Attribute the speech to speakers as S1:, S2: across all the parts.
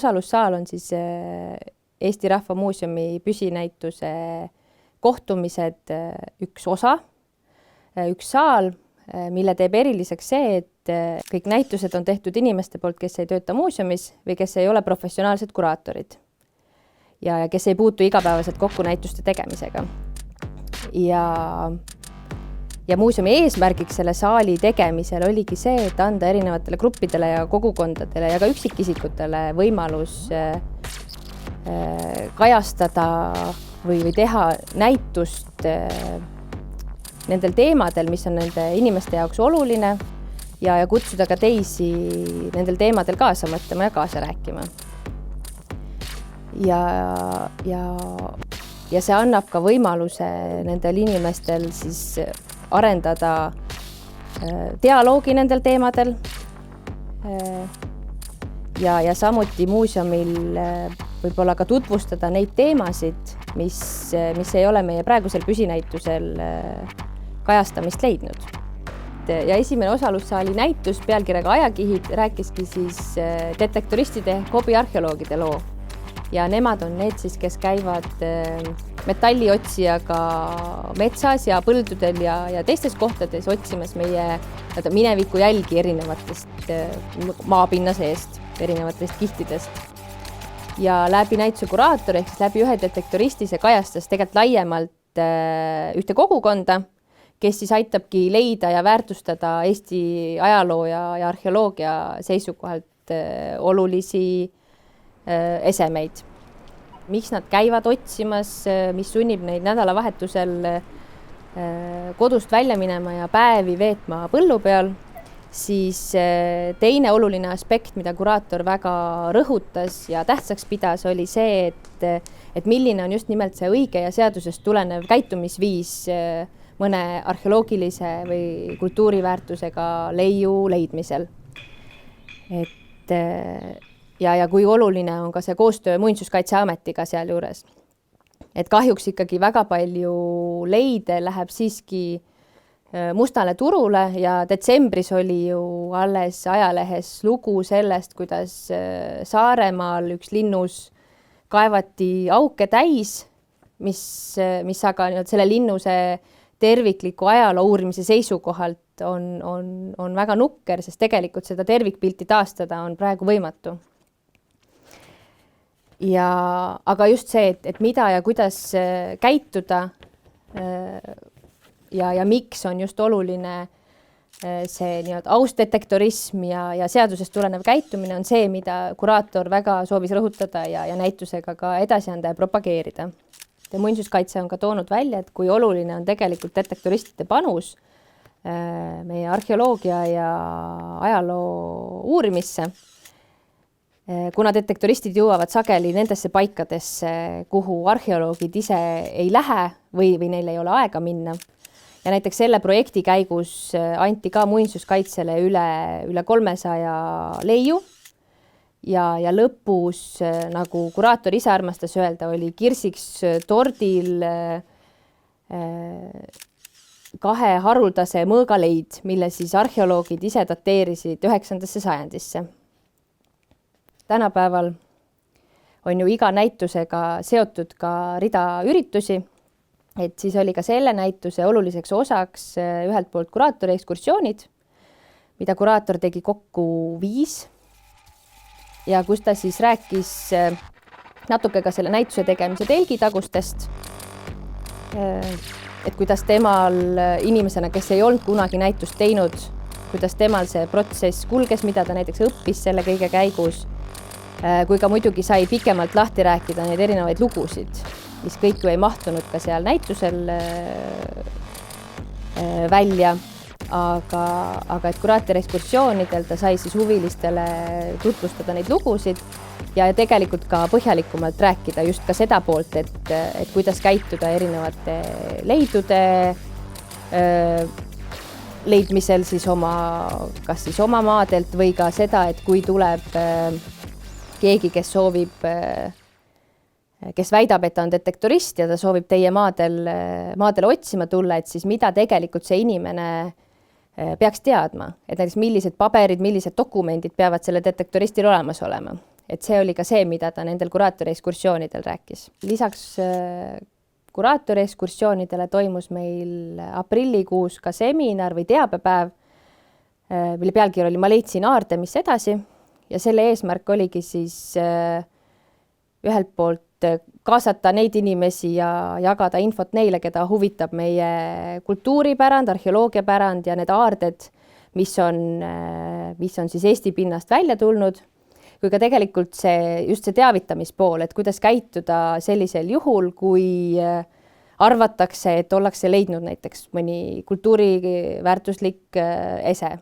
S1: osalussaal on siis Eesti Rahva Muuseumi püsinäituse kohtumised üks osa, üks saal, mille teeb eriliseks see, et kõik näitused on tehtud inimeste poolt, kes ei tööta muuseumis või kes ei ole professionaalsed kuraatorid ja kes ei puutu igapäevaselt kokku näituste tegemisega. Ja muuseumi eesmärgiks selle saali tegemisel oligi see, et anda erinevatele gruppidele ja kogukondadele ja ka üksikisikutele võimalus kajastada või teha näitust nendel teemadel, mis on nende inimeste jaoks oluline ja kutsuda ka teisi nendel teemadel kaasa mõtlema ja kaasa rääkima. Ja see annab ka võimaluse nendel inimestel siis arendada dialoogi nendel teemadel ja samuti muuseumil võib-olla ka tutvustada neid teemasid, mis ei ole meie praegusel püsinäitusel kajastamist leidnud. Ja esimene osalussaali näitus pealkirjaga Ajakihid rääkiski siis detektoristide ehk hobiarheoloogide loo. Ja nemad on need siis, kes käivad metalliotsijaga metsas ja põldudel ja teistes kohtades otsimas meie mineviku jälgi erinevatest maapinna seest, erinevatest kihtidest. Ja läbi näituse kuraator ehk siis läbi ühe detektoristi see kajastas tegelikult laiemalt ühte kogukonda, kes siis aitabki leida ja väärtustada Eesti ajaloo ja arheoloogia seisukohalt olulisi esemeid. Miks nad käivad otsimas, mis sunnib neid nädalavahetusel kodust välja minema ja päevi veetma põllu peal, siis teine oluline aspekt, mida kuraator väga rõhutas ja tähtsaks pidas, oli see, et milline on just nimelt see õige ja seadusest tulenev käitumisviis mõne arheoloogilise või kultuuriväärtusega leiu leidmisel. Ja kui oluline on ka see koostöö Muinsuskaitseametiga seal juures. Et kahjuks ikkagi väga palju leide läheb siiski mustale turule ja detsembris oli ju alles ajalehes lugu sellest, kuidas Saaremaal üks linnus kaevati auke täis, mis aga selle linnuse tervikliku ajaloo uurimise seisukohalt on väga nukker, sest tegelikult seda tervikpilti taastada on praegu võimatu. Aga just see, et mida ja kuidas käituda ja miks on just oluline see aus detektorism ja seadusest tulenev käitumine on see, mida kuraator väga soovis rõhutada ja näitusega ka edasi anda ja propageerida. Ja Muinsuskaitse on ka toonud välja, et kui oluline on tegelikult detektoristide panus meie arheoloogia ja ajaloo uurimisse, kuna detektoristid jõuavad sageli nendesse paikadesse, kuhu arheoloogid ise ei lähe või neil ei ole aega minna. Ja näiteks selle projekti käigus anti ka Muinsuskaitsele üle 300 leiu ja lõpus, nagu kuraator ise armastas öelda, oli kirsiks tordil 2 haruldase mõõgaleid, mille siis arheoloogid ise dateerisid 9. sajandisse. Tänapäeval on ju iga näitusega seotud ka rida üritusi, et siis oli ka selle näituse oluliseks osaks ühelt poolt kuraatori ekskursioonid, mida kuraator tegi kokku 5 ja kus ta siis rääkis natuke ka selle näituse tegemise telgitagustest, et kuidas temal inimesena, kes ei olnud kunagi näitust teinud, kuidas temal see protsess kulges, mida ta näiteks õppis selle kõige käigus, kui ka muidugi sai pikemalt lahti rääkida neid erinevaid lugusid, mis kõik ju ei mahtunud ka seal näitusel välja, aga et kuraatori ekskursioonidel ta sai siis huvilistele tutvustada neid lugusid ja tegelikult ka põhjalikumalt rääkida just ka seda poolt, et kuidas käituda erinevate leidude leidmisel siis kas siis oma maadelt või ka seda, et kui tuleb keegi, kes väidab, et ta on detektorist ja ta soovib teie maadele otsima tulla, et siis mida tegelikult see inimene peaks teadma, et näiteks millised paberid, millised dokumendid peavad selle detektoristil olemas olema. et see oli ka see, mida ta nendel kuraatori ekskursioonidel rääkis. Lisaks kuraatori ekskursioonidele toimus meil aprillikuus ka seminar või teabepäev, mille pealkiri oli Ma leidsin aarde, mis edasi, ja selle eesmärk oligi siis ühelt poolt kaasata neid inimesi ja jagada infot neile, keda huvitab meie kultuuripärand, arheoloogiapärand ja need aarded, mis on siis Eesti pinnast välja tulnud, kui ka tegelikult just see teavitamispool, et kuidas käituda sellisel juhul, kui arvatakse, et ollakse leidnud näiteks mõni kultuuriväärtuslik ese.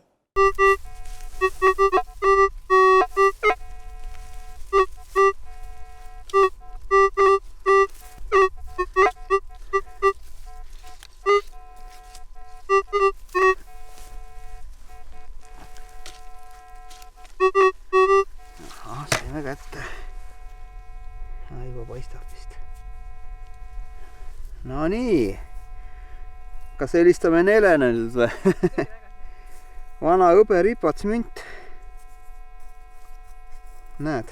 S2: Saime kätte. Juba paistab vist. No nii. Kas helistame Nelene nüüd või? Vana hõberipats münt. Näed.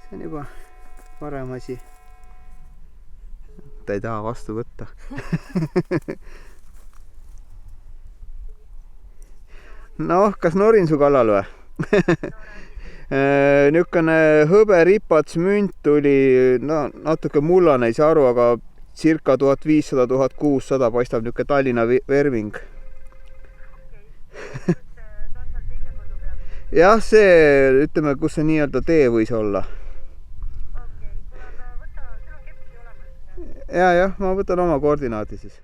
S2: See on juba parem asi. Ta ei taha vastu võtta. Noh, kas norin su kallal või? Niisugune hõberipats münt tuli, natuke mullane, ei saa aru, aga circa 1500–1600 paistab niisugune Tallinna verming. Jah, see, ütleme, kus see nii-öelda tee võis olla. Jah, ma võtan oma koordinaati siis.